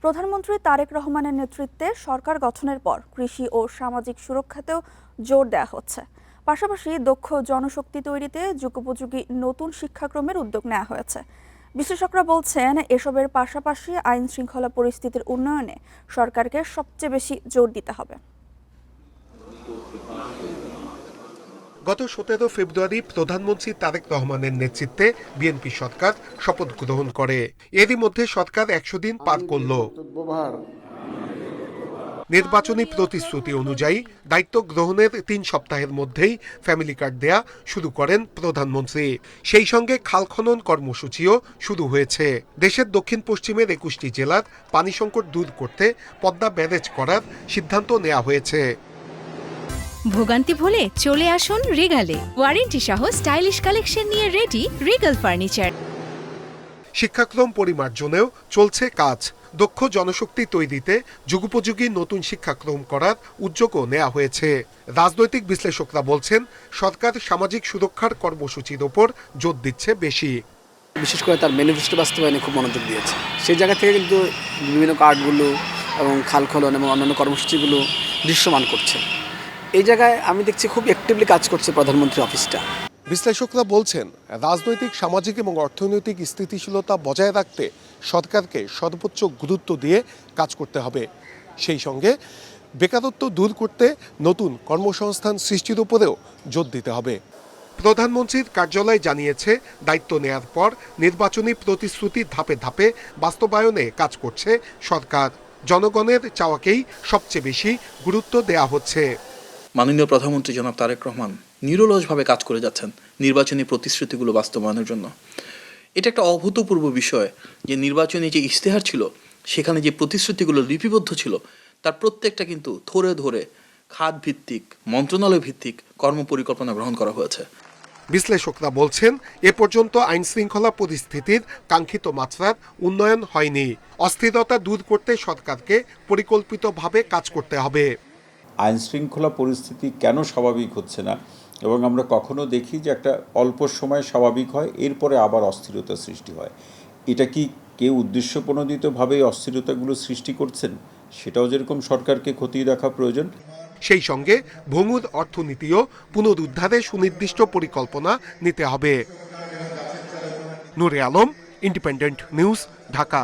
প্রধানমন্ত্রী তারেক রহমানের নেতৃত্বে সরকার গঠনের পর কৃষি ও সামাজিক সুরক্ষাতেও জোর দেওয়া হচ্ছে। পাশাপাশি দক্ষ জনশক্তি তৈরিতে যুগোপযোগী নতুন শিক্ষাক্রমের উদ্যোগ নেওয়া হয়েছে। বিশ্লেষকরা বলছেন, এসবের পাশাপাশি আইন শৃঙ্খলা পরিস্থিতির উন্নয়নে সরকারকে সবচেয়ে বেশি জোর দিতে হবে। গত 17 ফেব্রুয়ারি প্রধানমন্ত্রী তারেক রহমানের নেতৃত্বে বিএনপি সরকার শপথ গ্রহণ করে। এরই মধ্যে সরকার 100 দিন পার করল। নির্বাচনী প্রতিশ্রুতি অনুযায়ী দায়িত্ব গ্রহণের 3 সপ্তাহের মধ্যেই ফ্যামিলি কার্ড দেয়া শুরু করেন প্রধানমন্ত্রী। সেই সঙ্গে খাল খনন কর্মসূচিও শুরু হয়েছে। দেশের দক্ষিণ পশ্চিমের 21টি জেলার পানি সংকট দূর করতে পদ্মা ব্যারেজ করার সিদ্ধান্ত নেওয়া হয়েছে। ভোগান্তি ভুলে চলে আসুন রিগালে, ওয়ারেন্টি সহ স্টাইলিশ কালেকশন নিয়ে রেডি রিগাল ফার্নিচার। শিক্ষাক্রম পরিমার্জনেও চলছে কাজ। দক্ষ জনশক্তি তৈরিতে যুগোপযোগী নতুন শিক্ষাক্রম করার উদ্যোগও নেওয়া হয়েছে। রাজনৈতিক বিশ্লেষকরা বলছেন, সরকার সামাজিক সুরক্ষার কর্মসূচির ওপর জোর দিচ্ছে বেশি। বিশেষ করে তার ম্যানিফেস্টো বাস্তবায়নে খুব মনোযোগ দিয়েছে। সেই জায়গা থেকে কিন্তু বিভিন্ন কার্ডগুলো এবং খাল খনন এবং অন্যান্য কর্মসূচিগুলো দৃশ্যমান করছে। এই জায়গায় আমি দেখছি খুব অ্যাক্টিভলি কাজ করছে প্রধানমন্ত্রী অফিসটা। বিশ্লেষকরা বলছেন, রাজনৈতিক, সামাজিক এবং অর্থনৈতিক স্থিতিশীলতা বজায় রাখতে সরকারকে সর্বোচ্চ গুরুত্ব দিয়ে কাজ করতে হবে। সেই সঙ্গে বেকারত্ব দূর করতে নতুন কর্মসংস্থান সৃষ্টির উপরেও জোর দিতে হবে। প্রধানমন্ত্রীর কার্যালয় জানিয়েছে, দায়িত্ব নেয়ার পর নির্বাচনী প্রতিশ্রুতি ধাপে ধাপে বাস্তবায়নে কাজ করছে সরকার। জনগণের চাওয়াকেই সবচেয়ে বেশি গুরুত্ব দেয়া হচ্ছে। মাননীয় প্রধানমন্ত্রী জনাব তারেক রহমান নিরলসভাবে কাজ করে যাচ্ছেন নির্বাচনী প্রতিশ্রুতিগুলো বাস্তবায়নের জন্য। এটা একটা অভূতপূর্ব বিষয় যে নির্বাচনী যে ইশতেহার ছিল, সেখানে যে প্রতিশ্রুতিগুলো লিপিবদ্ধ ছিল, তার প্রত্যেকটা কিন্তু ধরে ধরে খাত ভিত্তিক, মন্ত্রণালয় ভিত্তিক কর্মপরিকল্পনা গ্রহণ করা হয়েছে। বিশ্লেষকরা বলছেন, এ পর্যন্ত আইন শৃঙ্খলা পরিস্থিতির কাঙ্ক্ষিত মাত্রার উন্নয়ন হয়নি। অস্থিরতা দূর করতে সরকারকে পরিকল্পিতভাবে কাজ করতে হবে। আইন শৃঙ্খলা পরিস্থিতি কেন স্বাভাবিক হচ্ছে না, এবং আমরা কখনো দেখি যে একটা অল্প সময় স্বাভাবিক হয়, এরপরে আবার অস্থিরতা সৃষ্টি হয়। এটা কি কেউ উদ্দেশ্যপ্রণোদিতভাবে অস্থিরতাগুলো সৃষ্টি করছেন? সেটাও যেরকম সরকারকে খতিয়ে দেখা প্রয়োজন। সেই সঙ্গে ভঙ্গুর অর্থনীতিও পুনরুদ্ধারে সুনির্দিষ্ট পরিকল্পনা নিতে হবে। নূরে আলম, ইন্ডিপেন্ডেন্ট নিউজ, ঢাকা।